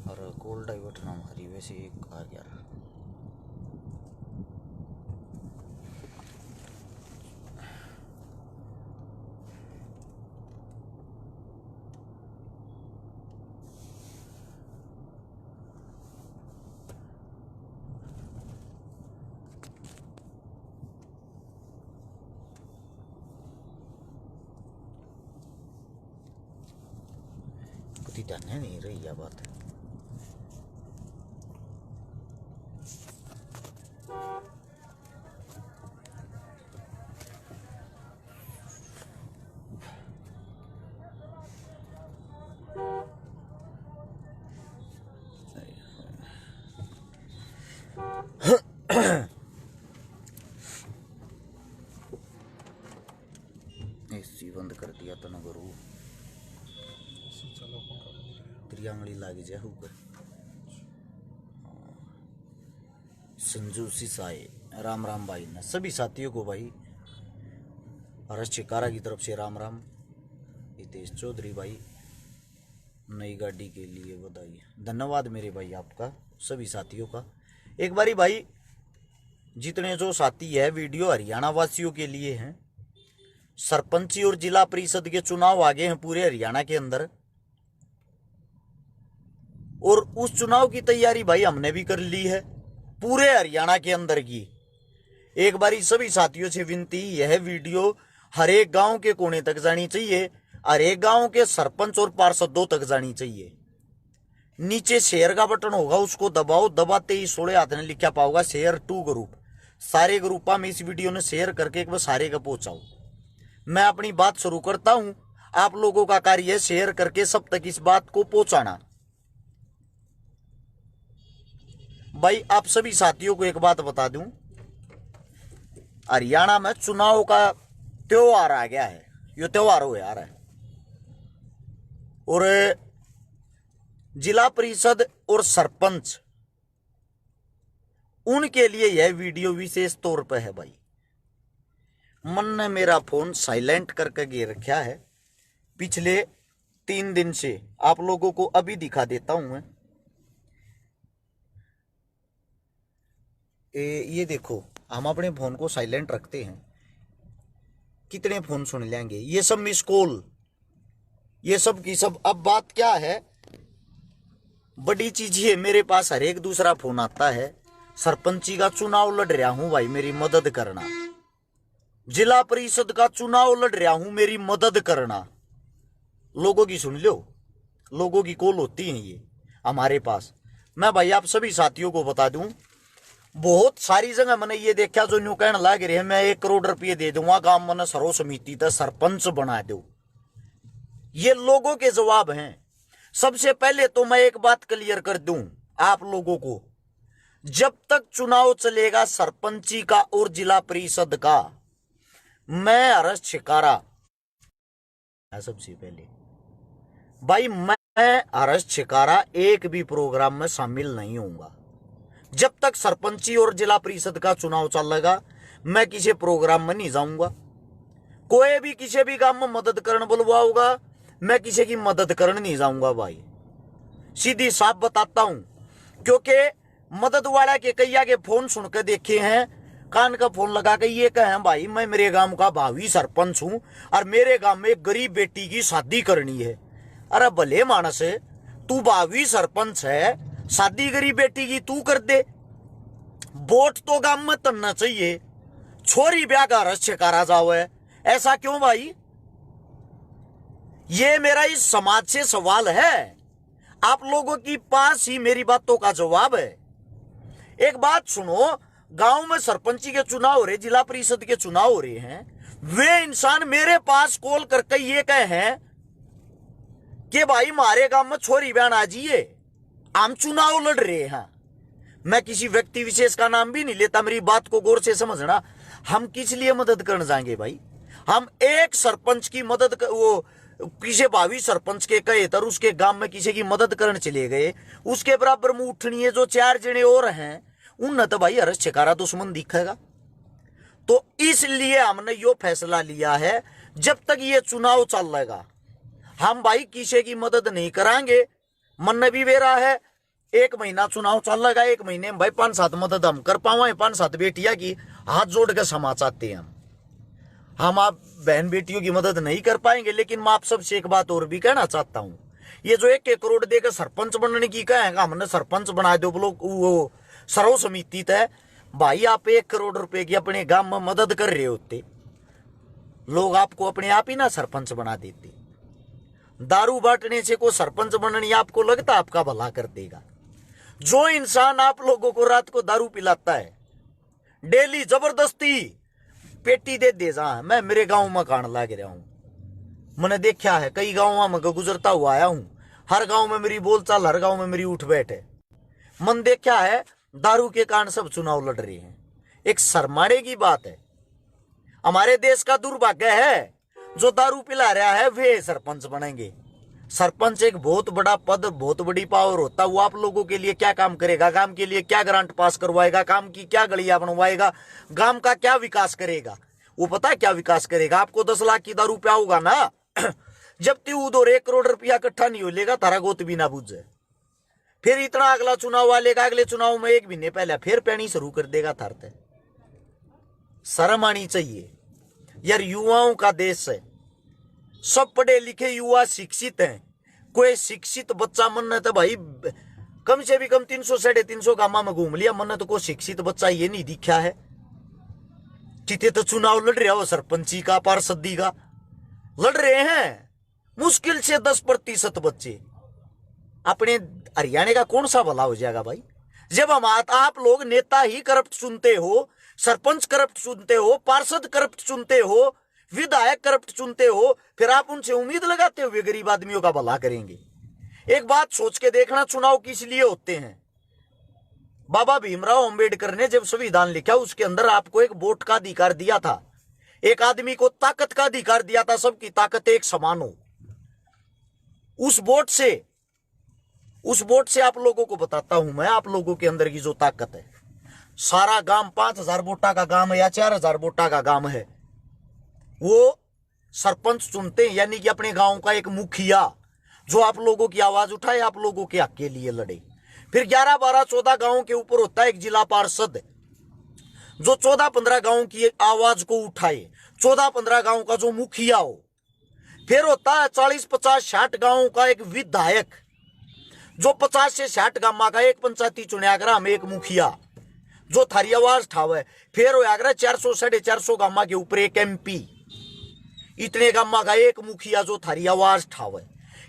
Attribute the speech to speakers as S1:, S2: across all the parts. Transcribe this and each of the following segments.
S1: और call divert नाम हरी वैसे एक आ गया। ध्यान नहीं रही यह बात है। एसी बंद कर दिया तो न गुरु त्रियांगली लागी जाए ऊपर। संजू सिसाए राम राम भाई ने सभी साथियों को भाई हर्ष चिकारा की तरफ से राम राम। हितेश चौधरी भाई नई गाड़ी के लिए बधाई। धन्यवाद मेरे भाई आपका सभी साथियों का। एक बारी भाई जितने जो साथी है वीडियो हरियाणा वासियों के लिए हैं। सरपंची और जिला परिषद के चुनाव आगे हैं पूरे हरियाणा के अंदर और उस चुनाव की तैयारी भाई हमने भी कर ली है पूरे हरियाणा के अंदर की। एक बारी सभी साथियों से विनती, यह वीडियो हर एक गांव के कोने तक जानी चाहिए, हर एक गांव के सरपंच और पार्षदों तक जानी चाहिए। नीचे शेयर का बटन होगा उसको दबाओ, दबाते ही 16 हाथ ने लिखा पाओगा शेयर टू ग्रुप। सारे ग्रुपा में इस वीडियो ने शेयर करके एक बार सारे का पहुंचाओ। मैं अपनी बात शुरू करता हूं, आप लोगों का कार्य है शेयर करके सब तक इस बात को पहुंचाना। भाई आप सभी साथियों को एक बात बता दूं, हरियाणा में चुनाव का त्योहार आ गया है। ये त्योहार हो आ रहा है और जिला परिषद और सरपंच उनके लिए यह वीडियो विशेष तौर पर है। भाई मन ने मेरा फोन साइलेंट करके गे रखा है पिछले 3 दिन से। आप लोगों को अभी दिखा देता हूं मैं। ये देखो हम अपने फोन को साइलेंट रखते हैं, कितने फोन सुन लेंगे। ये सब मिस कॉल, ये सब की सब। अब बात क्या है, बड़ी चीज है मेरे पास हर एक दूसरा फोन आता है। सरपंची का चुनाव लड़ रहा हूं भाई मेरी मदद करना। जिला परिषद का चुनाव लड़ रहा हूं मेरी मदद करना। लोगों की सुन लो, लोगों की कॉल होती है ये हमारे पास। मैं भाई आप सभी साथियों को बता दूं, बहुत सारी जगह मैंने ये देखा जो न्यू कहने लग रहे हैं मैं 1 करोड़ रुपये दे दूंगा गांव मैंने सर्व समिति तक सरपंच बना दो। ये लोगों के जवाब हैं। सबसे पहले तो मैं एक बात क्लियर कर दूं आप लोगों को, जब तक चुनाव चलेगा सरपंची का और जिला परिषद का, मैं हर्ष छिकारा सबसे पहले भाई मैं हर्ष छिकारा एक भी प्रोग्राम में शामिल नहीं होऊंगा। जब तक सरपंची और जिला परिषद का चुनाव चलेगा मैं किसी प्रोग्राम में नहीं जाऊंगा। कोई भी किसी भी काम में मदद करने बुलवाओगा मैं किसी की मदद करने नहीं जाऊंगा भाई, सीधी साफ बताता हूं। क्योंकि मदद वाला के कैया के फोन सुन के देखे हैं, कान का फोन लगा के ये कहें भाई मैं मेरे गांव का भावी सरपंच हूं और मेरे गांव में एक गरीब बेटी की शादी करनी है। अरे भले मानस है, तू भावी सरपंच है, शादी गरीब बेटी की तू कर दे। वोट तो गांव में तनना चाहिए, छोरी ब्याह का रस छिकारा जाओ है। ऐसा क्यों भाई? ये मेरा इस समाज से सवाल है, आप लोगों के पास ही मेरी बातों का जवाब है। एक बात सुनो, गांव में सरपंची के चुनाव हो रहे, जिला परिषद के चुनाव हो रहे हैं, वे इंसान मेरे पास कॉल करके ये कहे हैं कि भाई हमारे गांव में छोरी बहन आ जाइए, हम चुनाव लड़ रहे हैं। मैं किसी व्यक्ति विशेष का नाम भी नहीं लेता, मेरी बात को गौर से समझना। हम किस लिए मदद करने जाएंगे भाई? हम एक सरपंच की मदद वो किसी भावी सरपंच के कहे तर उसके गांव में किसी की मदद करने चले गए, उसके बराबर में उठनी है जो 4 जने और हैं, उन तो भाई हर्ष छिकारा दुश्मन दिखेगा। तो इसलिए हमने यो फैसला लिया है जब तक ये चुनाव चलेगा हम भाई किसी की मदद नहीं कराएंगे। मन भी मेरा है एक महीना चुनाव चल लगा, 1 महीने में भाई 5-7 मदद हम कर पावे, 5-7 बेटिया की हाथ जोड़ के क्षमा चाहते हैं हम आप बहन बेटियों की मदद नहीं कर पाएंगे। लेकिन मैं आप सबसे एक बात और भी कहना चाहता हूं, ये जो 1-1 करोड़ देकर सरपंच बनने की कहेगा, हमने सरपंच बना दो लोग, वो सर्व समिति तय भाई, आप 1 करोड़ रुपए की अपने गांव में मदद कर रहे होते, लोग आपको अपने आप ही ना सरपंच बना देते। दारू बांटने से कोई सरपंच बनने आपको लगता आपका भला कर देगा? जो इंसान आप लोगों को रात को दारू पिलाता है, डेली जबरदस्ती पेटी दे जा, मैं मेरे गांव में खान लाग रहा हूं, मैंने देखा है, कई गांवों में गुजरता हुआ आया हूं, हर गांव में मेरी बोलचाल, हर गांव में मेरी उठ बैठ है। मन देखा है दारू के कारण सब चुनाव लड़ रहे हैं। एक शर्माने की बात है, हमारे देश का दुर्भाग्य है जो दारू पिला रहा है वे सरपंच बनेंगे। सरपंच एक बहुत बड़ा पद, बहुत बड़ी पावर होता है। वो आप लोगों के लिए क्या काम करेगा, गांव के लिए क्या ग्रांट पास करवाएगा, काम की क्या गलियां बनवाएगा, गांव का क्या विकास करेगा? वो पता है क्या विकास करेगा? आपको 10 लाख की दारू पियाऊगा ना जब तक उधर 1 करोड़ रुपया इकट्ठा नहीं हो लेगा, तारा गोत भी ना बुझे, फिर इतना अगला चुनाव वालेगा, अगले चुनाव में 1 महीने पहले फिर पैनी शुरू कर देगा थारते। शर्म आनी चाहिए यार, युवाओं का देश है, सब पढ़े लिखे युवा शिक्षित हैं। कोई शिक्षित बच्चा मन तो भाई कम से भी कम 300-350 गामा में घूम लिया, मन तो कोई शिक्षित बच्चा ये नहीं दिखा है। चिते तो चुनाव लड़ रहा हो सरपंची का, पार्षदी का लड़ रहे हैं, मुश्किल से 10% बच्चे। अपने हरियाणा का कौन सा भला हो जाएगा भाई, जब हम आप लोग नेता ही करप्ट चुनते हो, सरपंच करप्ट चुनते हो, पार्षद करप्ट चुनते हो, विधायक करप्ट चुनते हो, फिर आप उनसे उम्मीद लगाते हो वे गरीब आदमियों का भला करेंगे? एक बात सोच के देखना, चुनाव किस लिए होते हैं? बाबा भीमराव अंबेडकर ने जब संविधान लिखा, उसके अंदर आपको एक वोट का अधिकार दिया था, एक आदमी को ताकत का अधिकार दिया था, सबकी ताकत एक समान हो। उस वोट से आप लोगों को बताता हूं मैं, आप लोगों के अंदर की जो ताकत है। सारा गांव 5000 वोटा का गांव है या 4000 वोटा का गांव है, वो सरपंच चुनते हैं, यानी कि अपने गांव का एक मुखिया जो आप लोगों की आवाज उठाए, आप लोगों के हक के लिए लड़े। फिर 11, 12, 14 गांवों के ऊपर होता है एक जिला पार्षद जो 14-15 गांवों की आवाज को उठाए, 14-15 गांव का जो मुखिया हो। फिर होता है 40, 50, 60 गांवों का एक विधायक जो 50 से 60 गांव का एक पंचायती चुनियागरा में एक मुखिया जो थारी आवाज ठावे। फिर हो 400-450 गांव के ऊपर एक MP, इतने गांव का एक मुखिया जो थारी आवाज ठावे।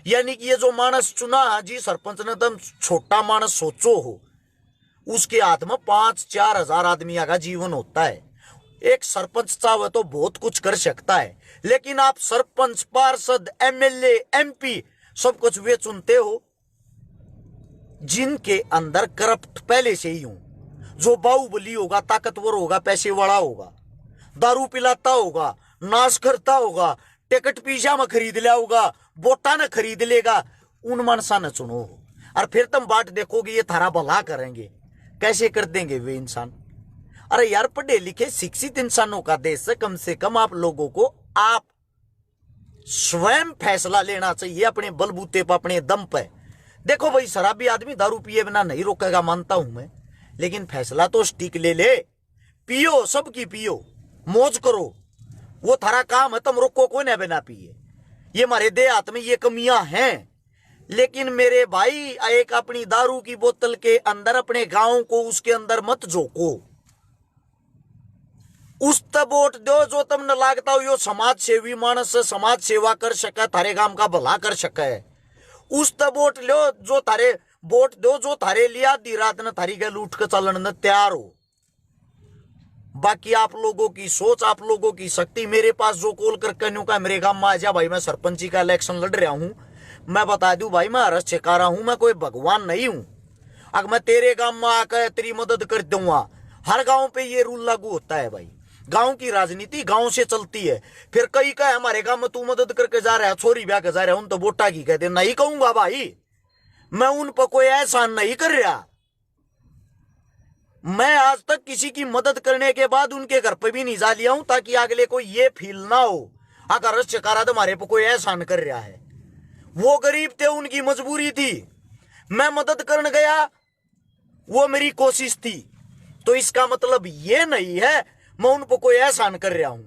S1: यानी कि ये जो मानस चुना जी सरपंच ने, तुम छोटा मानस सोचो हो, उसके हाथ में 5-4 हजार आदमी का जीवन होता है। एक सरपंच चाहे तो बहुत कुछ कर सकता है, लेकिन आप सरपंच, पार्षद, MLA, MP सब कुछ वे चुनते हो जिनके अंदर करप्ट पहले से ही हो, जो बाहुबली होगा, ताकतवर होगा, पैसे वाला होगा, दारू पिलाता होगा, नाश करता होगा, टिकट पिज्जा में खरीद लिया होगा, वोटा न खरीद लेगा, उन मनसा न चुनो। और फिर तुम बात देखोगे ये थारा भला करेंगे, कैसे कर देंगे वे इंसान? अरे यार, पढ़े लिखे शिक्षित इंसानों का देश है, कम से कम आप लोगों को आप स्वयं फैसला लेना चाहिए अपने बलबूते पर, अपने दम पे। देखो भाई, शराबी आदमी दारू पिए बिना नहीं रोकेगा, मानता हूं मैं, लेकिन फैसला तो स्टिक ले पियो, सबकी पियो, मौज करो, वो थारा काम है, तुम रोको कोई ना बिना पिए। ये हमारे देहात में ये कमियां हैं। लेकिन मेरे भाई, एक अपनी दारू की बोतल के अंदर अपने गांव को उसके अंदर मत झोंको, उस तब वोट दो जो तुमने लागता हो यो समाज सेवी मानस, समाज सेवा कर सके, थारे गांव का भला कर सके। उस तब वोट लो जो थारे वोट दो जो थारे लिए आधी रात ने थारी गल उठ के चलन तैयार हो। बाकी आप लोगों की सोच, आप लोगों की शक्ति। मेरे पास जो कॉल करके न्यू का मेरे गांव में आ जा भाई, मैं सरपंची का इलेक्शन लड़ रहा हूं, मैं बता दूं भाई, मैं हरस छिका रहा हूं, मैं कोई भगवान नहीं हूं। अगर मैं तेरे गांव में आकर तेरी मदद कर दूंगा, हर गांव पे ये रूल लागू होता है भाई। गांव की राजनीति गांव से चलती है। फिर कई का हमारे गांव में तू मदद करके जा रहा है, छोरी ब्याह के जा रहा है, उन तो वोटा की कहते नहीं कहूंगा भाई, मैं उन पर कोई एहसान नहीं कर रहा। मैं आज तक किसी की मदद करने के बाद उनके घर पे भी नहीं जा लिया हूं, ताकि अगले को ये फील ना हो अगर चकारा तुम्हारे पे कोई एहसान कर रहा है। वो गरीब थे, उनकी मजबूरी थी। मैं मदद करने गया, वो मेरी कोशिश थी। तो इसका मतलब ये नहीं है मैं उन पर कोई एहसान कर रहा हूं।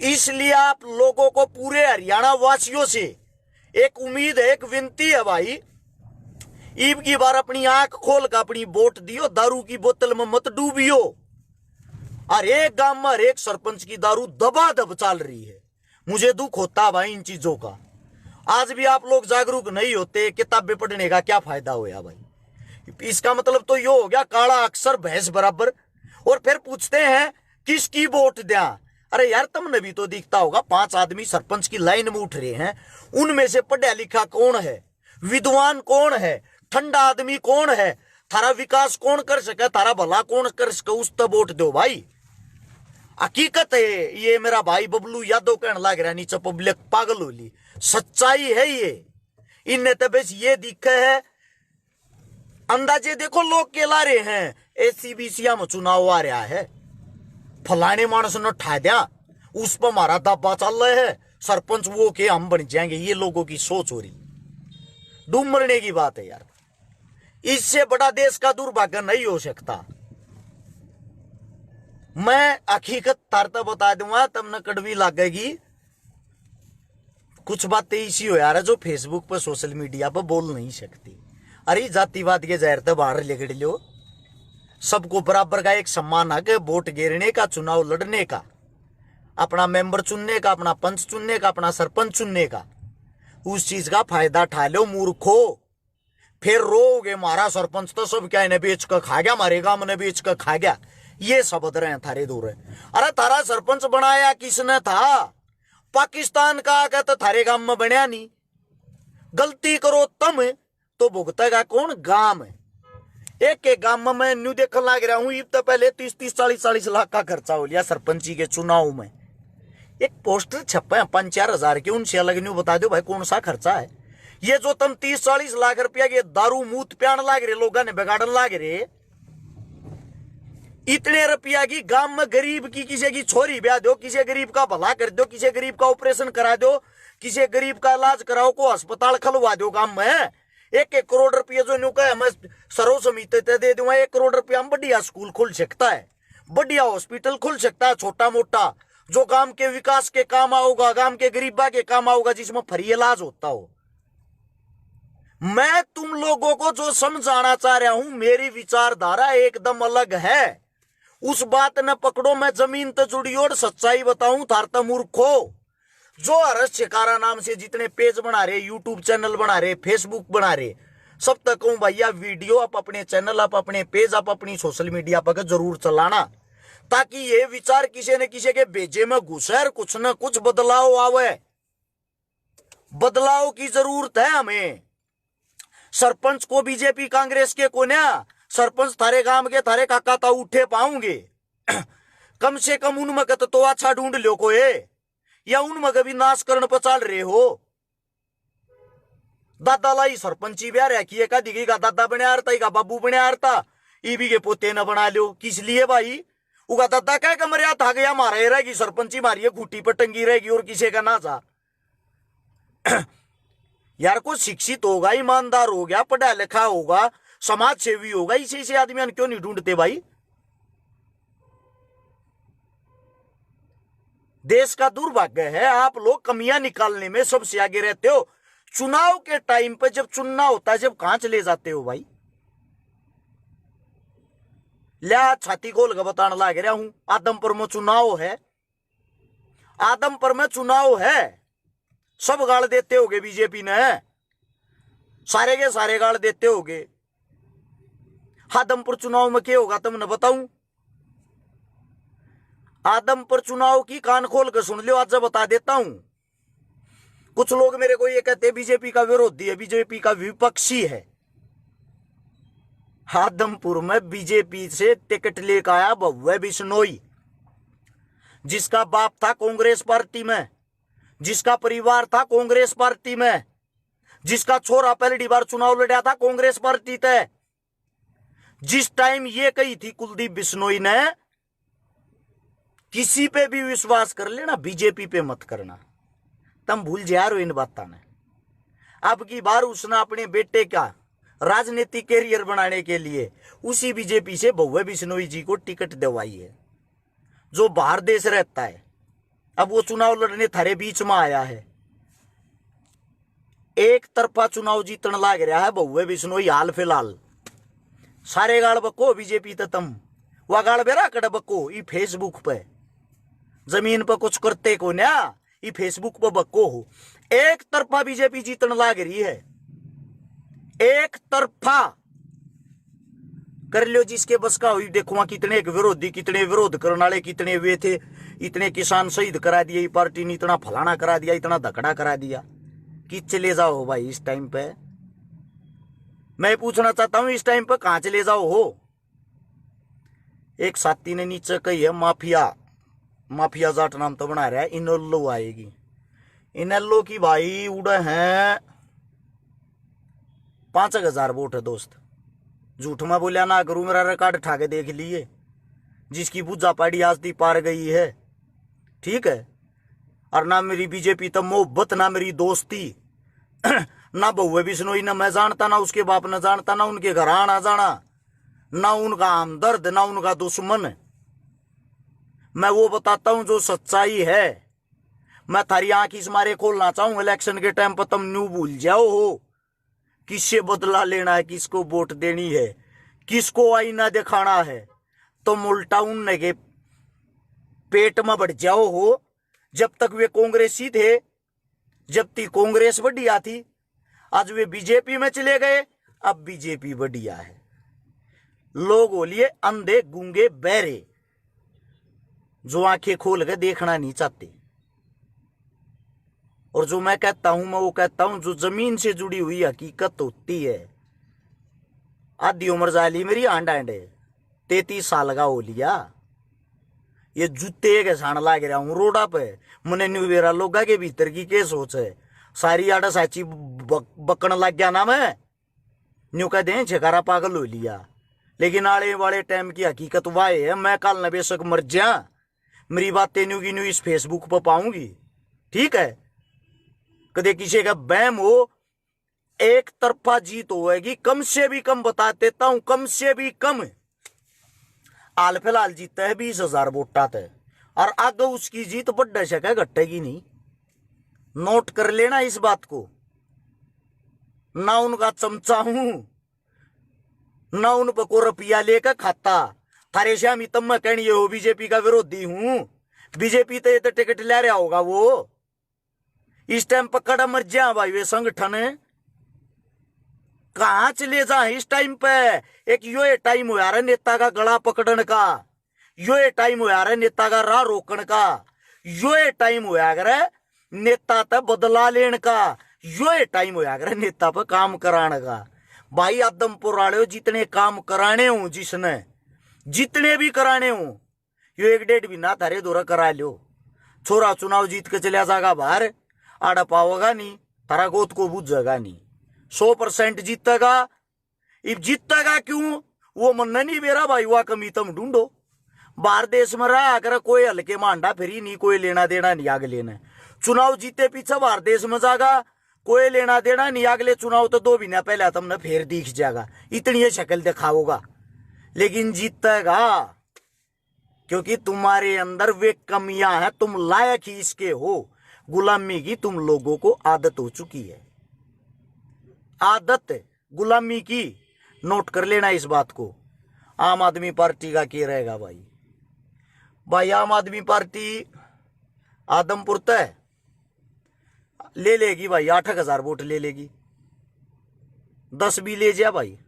S1: इसलिए आप लोगों को, पूरे हरियाणा वासियों से एक उम्मीद है, एक विनती है भाई, ईब की बार अपनी आंख खोल कर अपनी वोट दियो, दारू की बोतल में मत डूबियो। हर एक गांव में हर एक सरपंच की दारू दबादब चल रही है। मुझे दुख होता भाई इन चीजों का। आज भी आप लोग जागरूक नहीं होते, किताबें पढ़ने का क्या फायदा होया भाई। इसका मतलब तो ये हो गया काला अक्षर भैंस बराबर। और फिर पूछते हैं किसकी वोट दिया। अरे यार, तुमने भी तो दिखता होगा 5 आदमी सरपंच की लाइन में उठ रहे हैं, उनमें से पढ़ा लिखा कौन है, विद्वान कौन है, ठंडा आदमी कौन है, थारा विकास कौन कर सके, थारा भला कौन कर सके, उस तब वोट दो भाई। हकीकत है ये, मेरा भाई बबलू यादव कहने लग रहा नीचे पब्लिक पागल हो ली, सच्चाई है ये। इनने तो बस ये दिखे है, अंदाजे देखो लोग केला रहे हैं, एसीबीसीया में चुनाव आ रहा है, फलाने मानस ने ठा दिया, उस पर हमारा दावा चल रहा है, सरपंच वो के हम बन जाएंगे। ये लोगों की सोच हो रही, डूब मरने की बात है यार। इससे बड़ा देश का दुर्भाग्य नहीं हो सकता। मैं हकीकत तारता बता दूंगा, तब न कड़वी लगेगी। कुछ बातें इसी हो यार जो फेसबुक पर, सोशल मीडिया पर बोल नहीं सकती। अरे जातिवाद के जहर तो बाहर लेकर लो, सबको बराबर का एक सम्मान है, वोट गिरने का, चुनाव लड़ने का, अपना मेंबर चुनने का, अपना पंच चुनने का, अपना सरपंच चुनने का। उस चीज का फायदा उठा लो मूर्खो। फिर रोगे मारा सरपंच तो सब क्या इन्हें बेच कर खा गया, मारे गांव ने बेच कर खा गया, ये शब्द रहे थारे दूर है। अरे तारा सरपंच बनाया किसने था? पाकिस्तान का आकर तो थारे गांव में बनया नहीं। गलती करो तुम तो भुगतेगा कौन? गांव में। एक एक गांव में मैं न्यू देखने लग रहा हूं, इब तो पहले 30-30, 40-40 लाख का खर्चा हो लिया सरपंची के चुनाव में। एक पोस्टर छपे 5-4 हजार के, उनसे अलग न्यू बता दो भाई कौन सा खर्चा है ये जो तुम 30-40 लाख रुपया के दारू मूत प्यान लाग रहे, लोगों ने बिगाड़न लाग रहे। इतने रुपया की गांव में गरीब की किसी की छोरी ब्याह दो, किसी गरीब का भला कर दो, किसी गरीब का ऑपरेशन करा दो, किसी गरीब का इलाज कराओ, को अस्पताल खुलवा दो गांव में। 1-1 करोड़ रुपया जो न्यू कहे मैं सर्व समिति दे दूंगा, 1 करोड़ रुपया में बढ़िया स्कूल खुल सकता है, बढ़िया हॉस्पिटल खुल सकता है, छोटा मोटा, जो गांव के विकास के काम आओगा, गांव के गरीबा के काम आओगा, जिसमें फ्री इलाज होता हो। मैं तुम लोगों को जो समझाना चाह रहा हूं, मेरी विचारधारा एकदम अलग है। उस बात न पकड़ो, मैं जमीन तो जुड़ी और सच्चाई बताऊं थारता मूर्खो। जो हर्ष शिकारा नाम से जितने पेज बना रहे, यूट्यूब चैनल बना रहे, फेसबुक बना रहे, सब तक कहूं भैया वीडियो आप अपने चैनल, आप अपने पेज, आप अपनी सोशल मीडिया पर जरूर चलाना, ताकि ये विचार किसी न किसी के भेजे में घुसे, कुछ न कुछ बदलाव आवे। बदलाव की जरूरत है हमें। सरपंच को बीजेपी कांग्रेस के कोन्या, सरपंच थारे गांव के थारे काका ता उठे पाऊंगे। कम से कम उनमें तो अच्छा ढूंढ लो कोई, या उनमें कभी नाश करने पर चल रहे हो। दादा लाई सरपंची ब्याह रखी का दिखी का दादा बने आरता, का बाबू बने आरता, ईबी के पोते न बना लो। किस लिए भाई? उगा दादा कह के मरिया था गया, मारा रहेगी सरपंची, मारिए खूटी पर टंगी रहेगी और किसी का ना जा। यार को शिक्षित होगा, ईमानदार हो गया, पढ़ा लिखा होगा, समाज सेवी होगा, इसी से आदमी क्यों नहीं ढूंढते भाई? देश का दुर्भाग्य है, आप लोग कमियां निकालने में सबसे आगे रहते हो। चुनाव के टाइम पे जब चुनना होता है, जब कहां चले जाते हो भाई? लिया छाती खोल कर बताने लग रहा हूं, आदमपुर में चुनाव है, आदमपुर में चुनाव है, सब गाड़ देते होगे बीजेपी ने, सारे के सारे गाड़ देते होगे। आदमपुर चुनाव में क्या होगा तुमने बताऊं? आदमपुर चुनाव की कान खोल कर सुन लो, आज बता देता हूं। कुछ लोग मेरे को ये कहते हैं बीजेपी का विरोधी है, बीजेपी का विपक्षी है। आदमपुर में बीजेपी से टिकट लेकर आया भव्य बिश्नोई, जिसका बाप था कांग्रेस पार्टी में, जिसका परिवार था कांग्रेस पार्टी में, जिसका छोरा पहली बार चुनाव लड़ा था कांग्रेस पार्टी तय। जिस टाइम ये कही थी कुलदीप बिश्नोई ने, किसी पे भी विश्वास कर लेना, बीजेपी पे मत करना, तुम भूल जा रहे हो इन बातों ने। अब की बार उसने अपने बेटे का राजनीतिक कैरियर बनाने के लिए उसी बीजेपी से भव्य बिश्नोई जी को टिकट दिलवाई है, जो बाहर देश रहता है। अब वो चुनाव लड़ने थारे बीच में आया है। एक तरफा चुनाव जीतने लाग रहा है भव्य बिश्नोई हाल फिलहाल। सारे गाल बको बीजेपी तो तुम वह गाल बेरा कड़ बको ई फेसबुक पे जमीन पर कुछ करते को ना, ई फेसबुक पर बको हो। एक तरफा बीजेपी जीतने लाग रही है, एक तरफा कर लो जिसके बस का हुई। देखो वहां कितने विरोधी, कितने विरोध करने वाले कितने वे थे। इतने किसान शहीद करा दिए पार्टी ने, इतना फलाना करा दिया, इतना धकड़ा करा दिया कि चले जाओ भाई। इस टाइम पे मैं पूछना चाहता हूं, इस टाइम पे कहां चले जाओ हो। एक साथी ने नीचे कही है माफिया जाट नाम तो बना रहा है, इनोल्लो आएगी। इनोल्लो की भाई उड़े हैं 5,000 वोट है दोस्त। झूठ में बोलिया ना करूं, मेरा रिकॉर्ड उठा के देख लिए। जिसकी पूजा पाड़ी आज दी पार गई है, ठीक है। और ना मेरी बीजेपी तो मोहब्बत, ना मेरी दोस्ती, ना भव्य बिश्नोई ना मैं जानता, ना उसके बाप न जानता, ना उनके घर आना जाना, ना उनका हमदर्द, ना उनका दुश्मन। मैं वो बताता हूं जो सच्चाई है। मैं थारी आंख इस मारे खोलना चाहूं, इलेक्शन के टाइम पर तुम न्यू भूल जाओ हो किससे बदला लेना है, किसको वोट देनी है, किसको आईना दिखाना है। तुम उल्टा उनने के पेट में बढ़ जाओ हो। जब तक वे कांग्रेसी थे, जब तक कांग्रेस बढ़िया थी, आज वे बीजेपी में चले गए, अब बीजेपी बढ़िया है। लोग बोलिए अंधे गूंगे बहरे, जो आंखें खोल के देखना नहीं चाहते। और जो मैं कहता हूं, मैं वो कहता हूं जो जमीन से जुड़ी हुई हकीकत होती है। आधी उम्र जाली मेरी आंड 33 साल का हो लिया। ये जूते के साण लाग रहा हूं रोडा पे। मुने न्यू वेरा लोगा के भीतर की के सोच है, सारी आड़ा साची बकन लग गया ना। मैं न्यू कह दे छकारा पागल हो लिया। लेकिन आने वाले टाइम की हकीकत वह है, मैं कल न बेशक मर जा, मेरी बातें न्यू की न्यू इस फेसबुक पर पाऊंगी, ठीक है। कदे किसी का बैम हो, एक तरफा जीत होगी। कम से भी कम बता देता हूं, कम से भी कम हाल फिलहाल जीता है 20,000 वोटा थे। और आगे उसकी जीत बढ़ सके, घटेगी नहीं। नोट कर लेना इस बात को। ना उनका चमचा हूं, ना उन पर को रुपया लेकर खाता। थारे श्यामी तब मैं कहनी हो बीजेपी का विरोधी हूं। बीजेपी तो टिकट ले रहा होगा वो। इस टाइम पर कड़ा मर जा भाई वे संगठन कहां चले जा इस टाइम पे। एक यो टाइम हो यार नेता का गला पकड़न का, यो टाइम हो यार नेता का राह रोकन का, यो टाइम हो यार नेता तक बदला लेने का, यो टाइम हो यार नेता पर काम कराने का। भाई आदमपुर वाले जितने काम कराने हो, जिसने जितने भी कराने हो, यो 1-1.5 महीना थारे दौरा करा लो। छोरा चुनाव जीत के चलिया जाएगा बाहर, आड़ा पाओगा नहीं, तारा गोद को बुझेगा नहीं। 100% जीतेगा। अब जीतेगा क्यों वो मन नहीं मेरा भाई, वह कमी तुम ढूंढो। बाहर देश में रहा अगर कोई हल्के मांडा फिरी नहीं, कोई लेना देना नहीं आगे लेना। चुनाव जीते पीछे बाहर देश में जाएगा, कोई लेना देना नहीं। अगले चुनाव तो 2 महीना पहले तुमने फिर दिख जाएगा, इतनी शक्ल दिखाओगा। लेकिन जीतेगा क्योंकि तुम्हारे अंदर वे कमियां हैं, तुम लायक ही इसके हो। गुलामी की तुम लोगों को आदत हो चुकी है, आदत गुलामी की। नोट कर लेना इस बात को। आम आदमी पार्टी का क्या रहेगा भाई आम आदमी पार्टी आदमपुर तय ले लेगी भाई, 8,000 वोट ले लेगी। 10 भी ले जा भाई,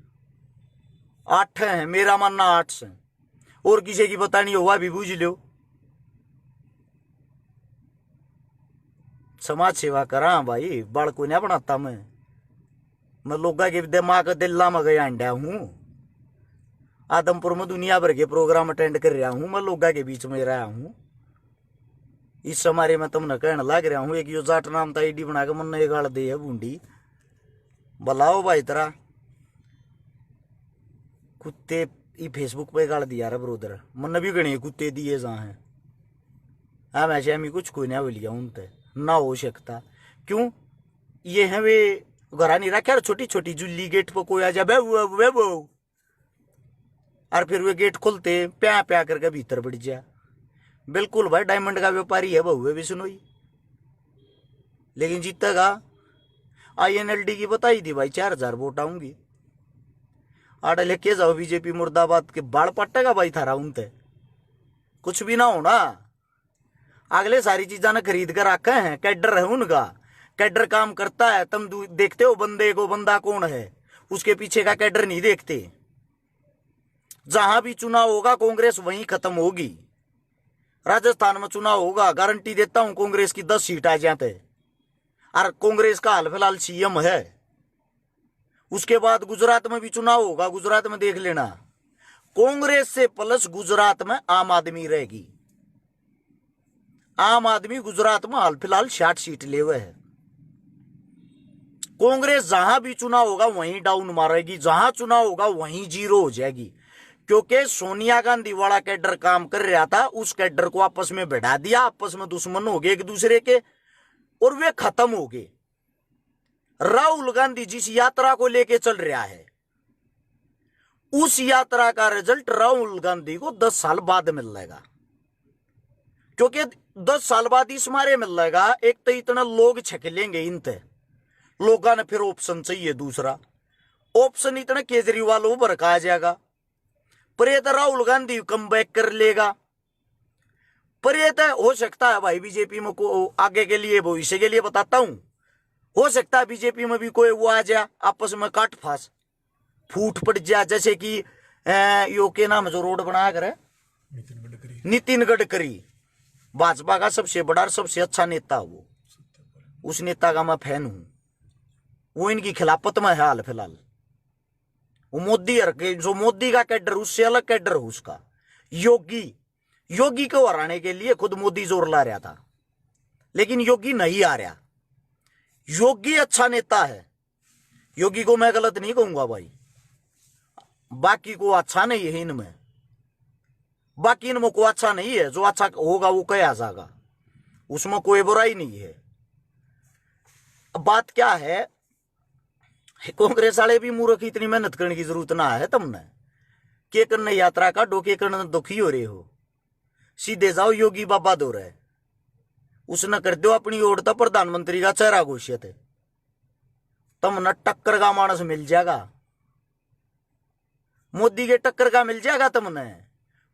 S1: 8 है मेरा मानना, 8 से और किसी की पता नहीं हुआ भी बूझ लो। समाज सेवा करा भाई, बाल को नहीं बनाता मैं लोगा के दिमाग दिल्ला में गया अंडा हूं। आदमपुर में दुनिया भर के प्रोग्राम अटेंड कर रहा हूं, मैं लोगा के बीच में रहा हूं। इस समारे में तुमने कहने लग रहा हूं एक यो जाट नाम था आईडी बना के मन ने गाड़ दे है बूंडी। बुलाओ भाई तेरा कुत्ते ई फेसबुक पे गाड़ दिया रे ब्रोदर, मन भी गणे कुत्ते दिए जा हैं। हाँ वैसे हमें कुछ कोई ना बोलिया उनते ना हो सकता। क्यों ये है वे घरा नहीं रखा, छोटी छोटी जुल्ली गेट पर कोई आ जा बे और फिर वे गेट खोलते प्या प्या करके भीतर बढ़ जा। बिल्कुल भाई डायमंड का व्यापारी है बहुए भी सुनोई, लेकिन जीतेगा। INLD की बताई थी भाई 4000 वोट आऊंगी, आड़े लेके जाओ बीजेपी मुर्दाबाद के बाल पट्टेगा भाई थारा उनते कुछ भी ना होना। अगले सारी चीजा ने खरीद कर रखे हैं, कैडर है उनका, कैडर काम करता है। तुम देखते हो बंदे को, बंदा कौन है, उसके पीछे का कैडर नहीं देखते। जहां भी चुनाव होगा कांग्रेस वहीं खत्म होगी। राजस्थान में चुनाव होगा, गारंटी देता हूं कांग्रेस की 10 सीट आ जाते, और कांग्रेस का हाल फिलहाल CM है। उसके बाद गुजरात में भी चुनाव होगा, गुजरात में देख लेना, कांग्रेस से प्लस गुजरात में आम आदमी रहेगी। आम आदमी गुजरात में हाल फिलहाल 60 सीट ले हुए है। कांग्रेस जहां भी चुनाव होगा वहीं डाउन मारेगी, जहां चुनाव होगा वहीं जीरो हो जाएगी। क्योंकि सोनिया गांधी वाला कैडर काम कर रहा था, उस कैडर को आपस में बढ़ा दिया, आपस में दुश्मन हो गए एक दूसरे के, और वे खत्म हो गए। राहुल गांधी जिस यात्रा को लेके चल रहा है, उस यात्रा का रिजल्ट राहुल गांधी को 10 साल बाद मिल जाएगा। क्योंकि 10 साल बाद इस मारे मिल जाएगा, एक तो इतना लोग छकेलेंगे इनते, लोगों ने फिर ऑप्शन चाहिए दूसरा, ऑप्शन इतना केजरीवाल उभर का आ जाएगा, पर ये तो राहुल गांधी कम बैक कर लेगा। पर ये तो हो सकता है भाई बीजेपी में को आगे के लिए, भविष्य के लिए बताता हूं, हो सकता है बीजेपी में भी कोई वो आ जाए, आपस में काट फास फूट पड़ जाए। जैसे कि यो के नाम जो रोड बनाया करे नितिन गडकरी, भाजपा का सबसे बड़ा और सबसे अच्छा नेता, वो उस नेता का मैं फैन हूं, वो इनकी खिलाफत में है हाल फिलहाल। वो मोदी जो मोदी का कैडर, उससे अलग कैडर हो उसका। योगी को हराने के लिए खुद मोदी जोर ला रहा था, लेकिन योगी नहीं आ रहा। योगी अच्छा नेता है, योगी को मैं गलत नहीं कहूंगा भाई, बाकी को अच्छा नहीं है इनमें, बाकी इनमें को अच्छा नहीं है, जो अच्छा होगा वो कह जाएगा, उसमें कोई बुराई नहीं है। अब बात क्या है, कांग्रेस वाले भी मूर्ख, इतनी मेहनत करने की जरूरत ना है तुमने, के करने यात्रा का डोके करने दुखी हो रहे हो, सीधे जाओ योगी बाबा दो रहे, उसने कर दो अपनी ओर तो प्रधानमंत्री का चेहरा घोषित है, तुमने टक्कर का मानस मिल जाएगा, मोदी के टक्कर का मिल जाएगा तुमने,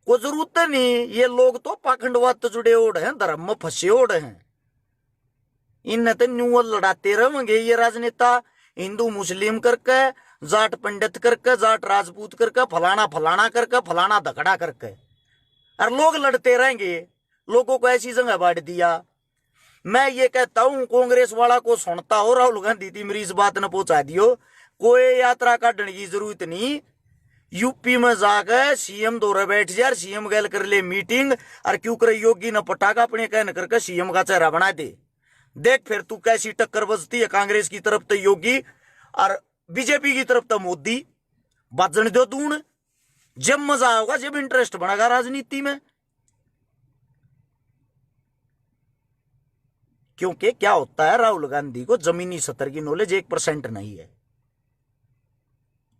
S1: कोई जरूरत नहीं। ये लोग तो पाखंडवाद तो जुड़े ओढ़ हैं, धर्म में फंसे ओढ़ हैं, इन तो न्यूअल लड़ाते रहेंगे ये राजनेता, हिंदू मुस्लिम करके, जाट पंडित करके, जाट राजपूत करके, फलाना फलाना करके, फलाना धकड़ा करके, और लोग लड़ते रहेंगे। लोगों को ऐसी जगह बांट दिया। मैं ये कहता हूं कांग्रेस वाला को सुनता हो, राहुल गांधी थी मेरी इस बात ने पहुंचा दियो, कोई यात्रा काटने की जरूरत नहीं। यूपी में जाकर CM दौरे बैठ जाए, CM गैल कर ले मीटिंग, और क्यों करे योगी न पटाखा अपने कहन करके CM का चेहरा बना दे, देख फिर तू कैसी टक्कर बजती है। कांग्रेस की तरफ तो योगी और बीजेपी की तरफ तो मोदी, बजने दो दून, जब मजा होगा, जब इंटरेस्ट बढ़ेगा राजनीति में। क्योंकि क्या होता है, राहुल गांधी को जमीनी स्तर की नॉलेज 1% नहीं है,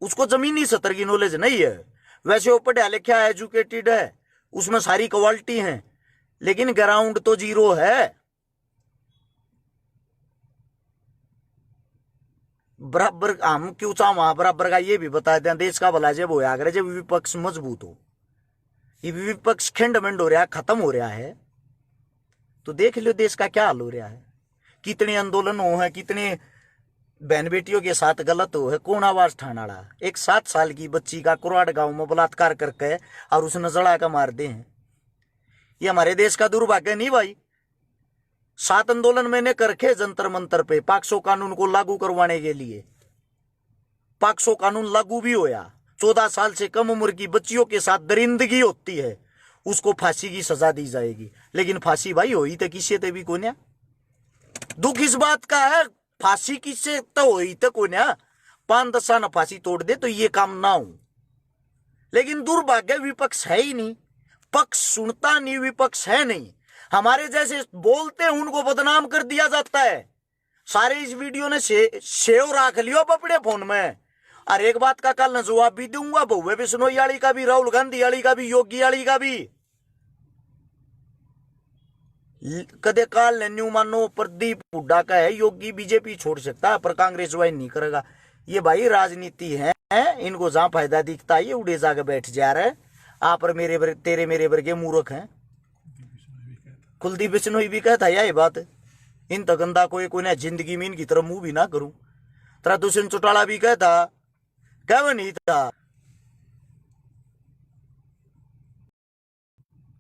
S1: उसको जमीनी स्तर की नॉलेज नहीं है। वैसे वो पढ़ा लिखा एजुकेटेड है, उसमें सारी क्वालिटी है, लेकिन ग्राउंड तो जीरो है। बराबर हम क्यों चाह वहां बराबर का ये भी बता दें, देश का भला जब होया करे जब विपक्ष मजबूत हो। ये विपक्ष खंडमंड हो रहा है, खत्म हो रहा है, तो देख लो देश का क्या हाल हो रहा है। कितने आंदोलन हो है, कितने बहन बेटियों के साथ गलत हो है। कौन आवाज ठाना, एक 7 साल की बच्ची का कुराड़ गांव में बलात्कार करके और उसने जड़ा का मार दे हैं। ये हमारे देश का दुर्भाग्य नहीं भाई। 7 आंदोलन मैंने करके जंतर मंतर पे पाक्सो कानून को लागू करवाने के लिए, पाक्सो कानून लागू भी होया। 14 साल से कम उम्र की बच्चियों के साथ दरिंदगी होती है, उसको फांसी की सजा दी जाएगी। लेकिन फांसी भाई होई तो किससे ते भी कोन्या। दुख इस बात का है, फांसी किससे तो होई तो कोन्या। 5-10 साल फांसी तोड़ दे तो ये काम ना हो। लेकिन दुर्भाग्य विपक्ष है ही नहीं, पक्ष सुनता नहीं, विपक्ष है नहीं। हमारे जैसे बोलते हैं उनको बदनाम कर दिया जाता है, सारे इस वीडियो ने सेव रख लियो अब अपने फोन में। और एक बात का कल न जवाब भी दूंगा, बहुए बिश्नोई वाली का भी, राहुल गांधी वाली का भी, योगी वाली का भी। कदे काल ने न्यू मानो प्रदीप हुड्डा का है योगी बीजेपी छोड़ सकता है पर कांग्रेस ज्वाइन नहीं करेगा। ये भाई राजनीति है, इनको जहां फायदा दिखता है ये उड़े जाकर बैठ जा रहे। आप और तेरे मेरे वर्गे मूर्ख हैं। कुलदीप बिश्नोई भी कहता है ये बात, इन तगंदा कोई ना जिंदगी में इनकी तरह मुंह भी ना करूं। तरा दुष्यंत चौटाला भी कहता, कह नहीं था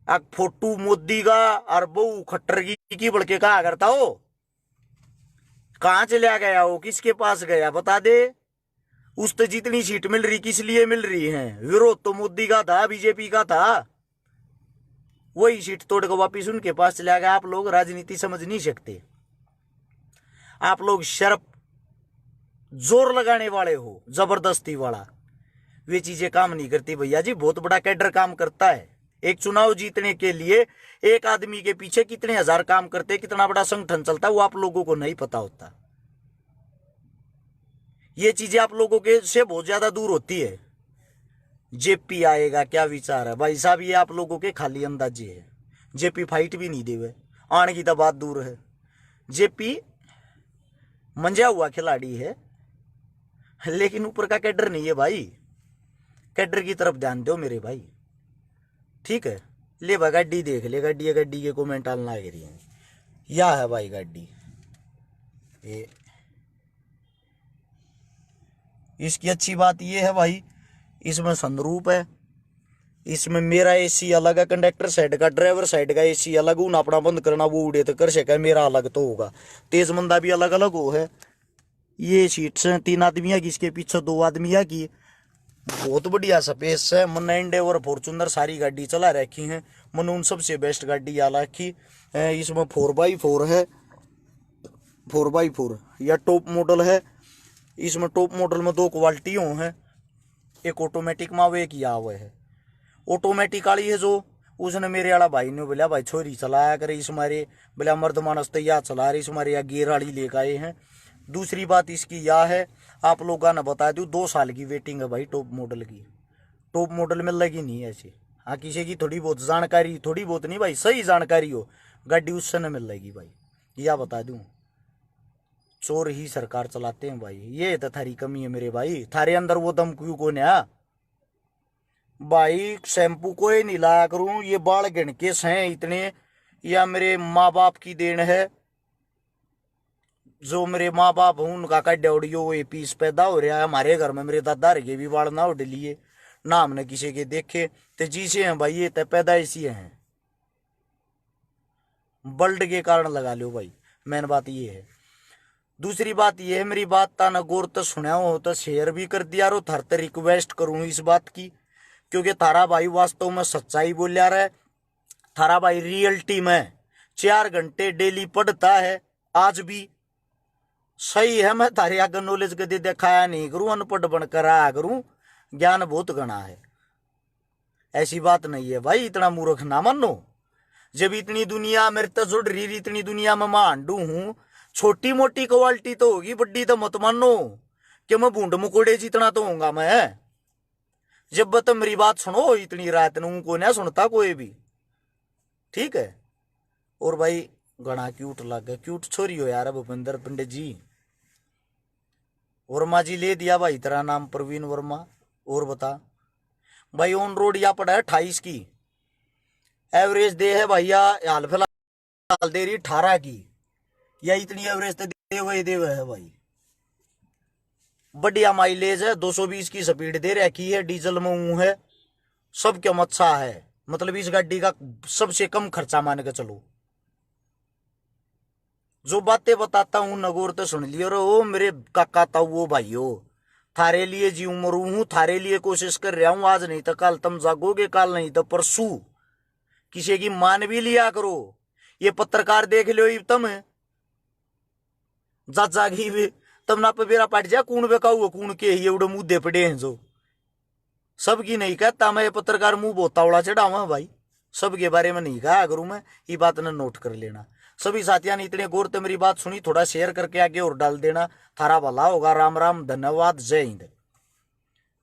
S1: अब फोटू मोदी का और बहु खट्टर की बड़के कहा करता हो। कहां चला गया हो, किसके पास गया बता दे। उस तो जितनी सीट मिल रही किस लिए मिल रही है, विरोध तो मोदी का था, बीजेपी का था। वही सीट तोड़ कर वापिस उनके पास चला गया। आप लोग राजनीति समझ नहीं सकते, आप लोग शर्फ जोर लगाने वाले हो, जबरदस्ती वाला। वे चीजें काम नहीं करती भैया जी। बहुत बड़ा कैडर काम करता है। एक चुनाव जीतने के लिए एक आदमी के पीछे कितने हजार काम करते, कितना बड़ा संगठन चलता है, वो आप लोगों को नहीं पता होता। ये चीजें आप लोगों के से बहुत ज्यादा दूर होती है। जेपी आएगा क्या विचार है भाई साहब, ये आप लोगों के खाली अंदाजे है। जेपी फाइट भी नहीं देवे, आने की तो बात दूर है। जेपी मंजा हुआ खिलाड़ी है लेकिन ऊपर का कैडर नहीं है भाई। कैडर की तरफ ध्यान दो मेरे भाई, ठीक है। ले भाई गाड़ी देख ले, गाड़ी के कमेंट आना लग रही है। या है भाई गाड़ी ये, इसकी अच्छी बात ये है भाई, इसमें सनरूप है, इसमें मेरा एसी अलग है, कंडक्टर साइड का, ड्राइवर साइड का एसी अलग। उन अपना बंद करना वो उड़े तो कर सके, मेरा अलग तो होगा। तेज मंदा भी अलग अलग हो है। ये सीट्स हैं 3 आदमिया की, इसके पीछे 2 आदमिया की। बहुत बढ़िया स्पेस है। मन एंडेवर फॉर्चूनर सारी गाड़ी चला रखी है। मन उन सबसे बेस्ट गाड़ी आ रखी। इसमें 4x4 है, 4x4 या टॉप मॉडल है। इसमें टॉप मॉडल में 2 क्वालिटियों हैं, एक ऑटोमेटिक में वो एक या हुआ है। ऑटोमेटिक वाली है जो उसने मेरे वाला भाई ने बोला भाई छोरी चलाया करे, इस मारे बोला मर्द मानस तो या चला रही, इस मारे या गियर वाली लेकर आए हैं। दूसरी बात इसकी या है, आप लोगों ने बता दूं 2 साल की वेटिंग है भाई टॉप मॉडल की। टॉप मॉडल में लगी नहीं ऐसे। हाँ किसी की थोड़ी बहुत जानकारी, थोड़ी बहुत नहीं भाई, सही जानकारी हो गाड़ी उससे न मिल लेगी भाई। या बता दूं चोर ही सरकार चलाते हैं भाई, ये तो थारी कमी है मेरे भाई। थारे अंदर वो दम क्यों को ना भाई। शैम्पू को ही नहीं लाया करूं, ये बाल गिणकेस हैं इतने, या मेरे माँ बाप की देन है। जो मेरे माँ बाप हूं उनका का डेवड़ियो वो पीस पैदा हो रहा है। हमारे घर में मेरे दादा के भी बाल ना उड़ लिए, ना हमने किसी के देखे। तो जीसे हैं भाई, ये तो पैदाइशी हैं, बल्ड के कारण लगा लो भाई। मेन बात ये है। दूसरी बात ये है, मेरी बात ता न गौर तो सुना हो तो शेयर भी कर दिया रो। थार तो रिक्वेस्ट करूं इस बात की, क्योंकि थारा भाई वास्तव में सच्चाई बोल रहा है। थारा भाई रियलिटी में 4 घंटे डेली पढ़ता है, आज भी सही है। मैं थारे आगे नॉलेज कदे दिखाया नहीं करूं, अनपढ़ बनकर आया करूं, ज्ञान बहुत गणा है। ऐसी बात नहीं है भाई, इतना मूर्ख ना मानो। जब इतनी दुनिया मेरे तो जुड़ रही, इतनी दुनिया में मैं आंडू हूं। छोटी मोटी क्वालिटी तो होगी, बड्डी तो मत मानो कि मैं बूंद मुकोड़े जितना तो होगा मैं। जब तुम मेरी बात सुनो इतनी रात नू को ना सुनता कोई भी, ठीक है। और भाई घना क्यूट लगे, क्यूट छोरी हो यार भूपेंद्र पंडित जी। वर्मा जी ले दिया भाई तेरा नाम प्रवीण वर्मा। और बता भाई, ऑन रोड या पड़ा है 28 की एवरेज दे है भैया, हाल फिलहाल दे रही 18 की, या इतनी एवरेज तो दे हुए है भाई। बढ़िया माइलेज है, 220 की स्पीड दे रखी है, डीजल में ऊँ है, सब क्या अच्छा है। मतलब इस गाड़ी का सबसे कम खर्चा मान के चलो। जो बातें बताता हूँ नगौर तो सुन लियो रो मेरे काका ताऊ भाइयों। थारे लिए जी उम्र हूं, थारे लिए कोशिश कर रहा हूं। आज नहीं तो कल तुम जागोगे, कल नहीं तो परसों। किसी की मान भी लिया करो। ये पत्रकार देख लो तुम जागी भी तब ना पे बेरा पाट जा कूण बेकाऊ कूण के ही एवढे मुद्दे पड़े हैं जो सबकी नहीं कहता। मैं ये पत्रकार मुंह बोतावड़ा चढ़ावा भाई, सबके बारे में नहीं कहा करूं मैं। ये बात ने नोट कर लेना। सभी साथियों ने इतने गौर से मेरी बात सुनी, थोड़ा शेयर करके आगे और डाल देना। थारा भला होगा। राम राम, धन्यवाद, जय हिंद।